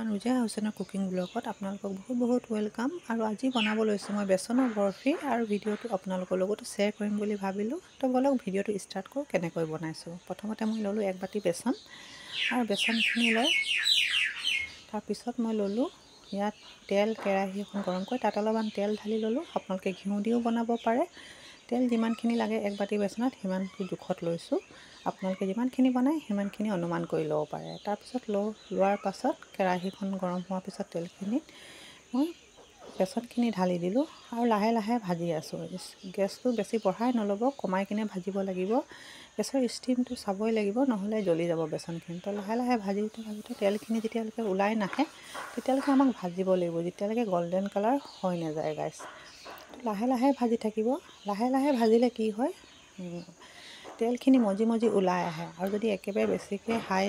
নুজা হুছেইনৰ কুকিং ব্লগত আপোনালোকক বহুত ওয়েলকাম। আৰু আজি বনাব লৈছোঁ মই বেচনৰ বৰফি, আৰু ভিডিঅ'টো আপোনালোকৰ লগতো শ্বেয়াৰ কৰিম বুলি ভাবিলোঁ। তো বলক ভিডিঅ'টো ষ্টাৰ্ট কৰোঁ কেনেকৈ বনাইছোঁ। প্ৰথমতে মই ল'লোঁ 1 বাটি বেচন, আৰু বেচনখিনি লৈ তাৰপিছত মই ল'লোঁ ইয়াত তেল। কেৰাহী এখন গৰম কৰি তাত অলপমান তেল ঢালি ল'লোঁ। আপোনালোকে ঘিউ দিও বনাব পাৰে। তেল যিমানখিনি লাগে 1 বাটি বেচনত সিমানটো জোখত লৈছোঁ। আপোনালোকে যিমানখিনি বনায় সিমানখিনি অনুমান কৰি ল'ব পাৰে। তাৰপিছত লোৱাৰ পাছত কেৰাহীখন গৰম হোৱাৰ পিছত তেলখিনিত মই বেচনখিনি ঢালি দিলোঁ, আৰু লাহে লাহে ভাজি আছোঁ। গেছটো বেছি বঢ়াই নল'ব, কমাই কিনে ভাজিব লাগিব। গেছৰ ষ্টিমটো চাবই লাগিব, নহ'লে জ্বলি যাব বেচনখিনি। তো লাহে লাহে ভাজোঁতে তেলখিনি যেতিয়ালৈকে ওলাই নাহে তেতিয়ালৈকে আমাক ভাজিব লাগিব, যেতিয়ালৈকে গল্ডেন কালাৰ হৈ নাযায় গাইছ। লাহে লাহে ভাজি থাকিব। লাহে লাহে ভাজিলে কি হয়, তেলখিনি মজি ওলাই আহে। আৰু যদি একেবাৰে বেছিকৈ হাই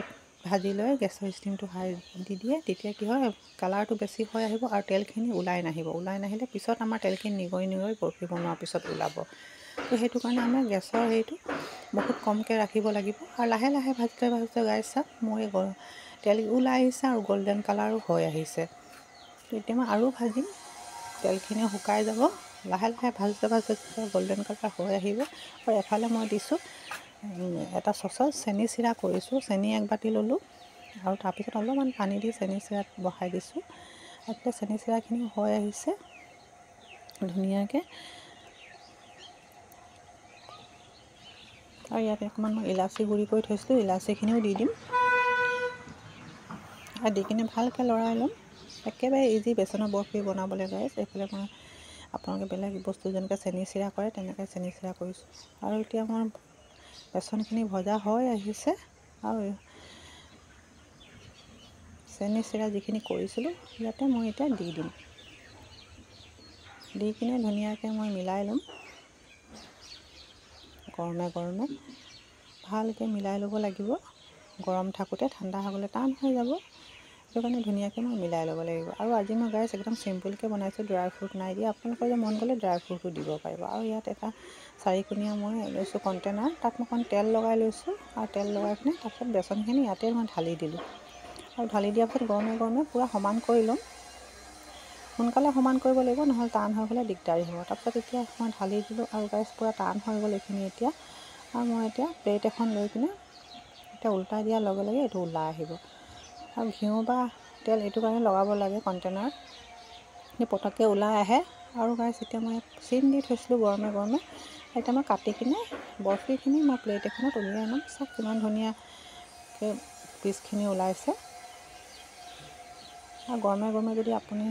ভাজি লৈ গেছৰ ষ্টিমটো হাই দি দিয়ে, তেতিয়া কি হয়, কালাৰটো বেছি হৈ আহিব আৰু তেলখিনি ওলাই নাহিব। ওলাই নাহিলে পিছত আমাৰ তেলখিনি নিগৰি বৰফি বনোৱাৰ পিছত ওলাব। তো সেইটো কাৰণে আমাৰ গেছৰ হেৰিটো বহুত কমকৈ ৰাখিব লাগিব। আৰু লাহে লাহে ভাজোঁতে গাইছ চাওক, মই তেল ওলাই আহিছে আৰু গল্ডেন কালাৰো হৈ আহিছে। তো এতিয়া মই আৰু ভাজিম, তেলখিনি শুকাই যাব। লাহে লাহে ভাজোঁতে গল্ডেন কালাৰ হৈ আহিব। আৰু এফালে মই দিছোঁ এটা চচত চেনি চিৰা কৰিছোঁ। চেনি 1 বাটি ল'লোঁ, আৰু তাৰপিছত অলপমান পানী দি চেনি চিৰাত বহাই দিছোঁ। এতিয়া চেনি চিৰাখিনি হৈ আহিছে ধুনীয়াকৈ। আৰু ইয়াত অকণমান মই ইলাচি গুড়ি কৰি থৈছিলোঁ, ইলাচিখিনিও দি দিম। আৰু দি কিনে ভালকৈ লৰাই ল'ম। একেবাৰে ইজি বেচনৰ বৰফি বনাবলৈ গাইছ। এইফালে মই আপোনালোকে বেলেগ বস্তু যেনেকৈ চেনি চিৰা কৰে তেনেকৈ চেনি চিৰা কৰিছোঁ। আৰু এতিয়া মোৰ বেচনখিনি ভজা হৈ আহিছে, আৰু চেনি চিৰা যিখিনি কৰিছিলোঁ ইয়াতে মই এতিয়া দি দিম। দি কিনে ধুনীয়াকৈ মই মিলাই ল'ম। গৰমে ভালকৈ মিলাই ল'ব লাগিব। গৰম থাকোঁতে, ঠাণ্ডা হ'লে টান হৈ যাব। সেইটো কাৰণে ধুনীয়াকৈ মই মিলাই ল'ব লাগিব। আৰু আজি মই গাইছ একদম চিম্পুলকৈ বনাইছোঁ, ড্ৰাই ফ্ৰুট নাই দিয়া। আপোনালোকৰ যে মন গ'লে ড্ৰাই ফ্ৰুটো দিব পাৰিব। আৰু ইয়াত এটা 4কোণীয়া মই লৈছোঁ কণ্টেনাৰ, তাত মই অকণ তেল লগাই লৈছোঁ। আৰু তেল লগাই কিনে তাৰপিছত বেচনখিনি ইয়াতে মই ঢালি দিলোঁ। আৰু ঢালি দিয়াৰ পিছত গৰমে পূৰা সমান কৰি ল'ম। সোনকালে সমান কৰিব লাগিব, নহ'লে টান হৈ গ'লে দিগদাৰী হ'ব। তাৰপিছত এতিয়া মই ঢালি দিলোঁ, আৰু গাইছ পূৰা টান হৈ গ'ল এইখিনি এতিয়া। আৰু মই এতিয়া প্লেট এখন লৈ কিনে এতিয়া উল্টাই দিয়াৰ লগে লগে এইটো ওলাই আহিব। আৰু ঘিউ বা তেল এইটো কাৰণে লগাব লাগে কণ্টেনাৰত, পটককৈ ওলাই আহে। আৰু গাইছ এতিয়া মই চিম দি থৈছিলোঁ গৰমে। এতিয়া মই কাটি কিনে বৰফিখিনি মই প্লেট এখনত উলিয়াই ল'ম। চাওক কিমান ধুনীয়াকৈ পিচখিনি ওলাইছে। আৰু গৰমে যদি আপুনি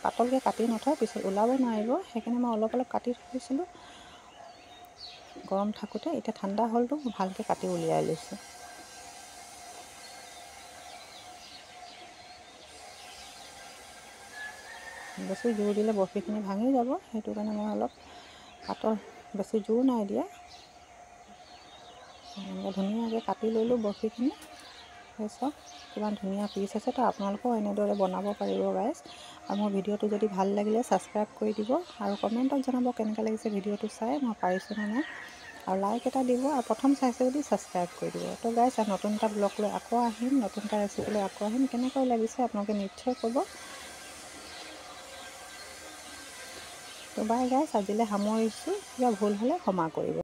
পাতলকৈ কাটি নথয় পিছত ওলাব নোৱাৰিব। সেইকাৰণে মই অলপ কাটি থৈছিলোঁ গৰম থাকোঁতে। এতিয়া ঠাণ্ডা হ'লতো ভালকৈ কাটি উলিয়াই লৈছোঁ। বেছি জোৰ দিলে বৰফিখিনি ভাঙি যাব, সেইটো কাৰণে মই অলপ পাতল, বেছি জোৰ নাই দিয়া। ধুনীয়াকৈ কাটি ল'লোঁ বৰফিখিনি। চাওক কিমান ধুনীয়া পিচ আছে। তো আপোনালোকেও এনেদৰে বনাব পাৰিব গাইছ। আৰু মোৰ ভিডিঅ'টো যদি ভাল লাগিলে ছাবস্ক্ৰাইব কৰি দিব, আৰু কমেণ্টত জনাব কেনেকৈ লাগিছে ভিডিঅ'টো চাই, মই পাৰিছোঁ নে নাই। আৰু লাইক এটা দিব, আৰু প্ৰথম চাইছে যদি ছাবস্ক্ৰাইব কৰি দিব। তো গাইছ নতুন এটা ব্লগ লৈ আকৌ আহিম, নতুন এটা ৰেচিপি লৈ আকৌ আহিম। কেনেকৈ লাগিছে আপোনালোকে নিশ্চয় ক'ব। তো বাই গাইছ, আজিলৈ সামৰিছোঁ। কিবা ভুল হ'লে ক্ষমা কৰিব।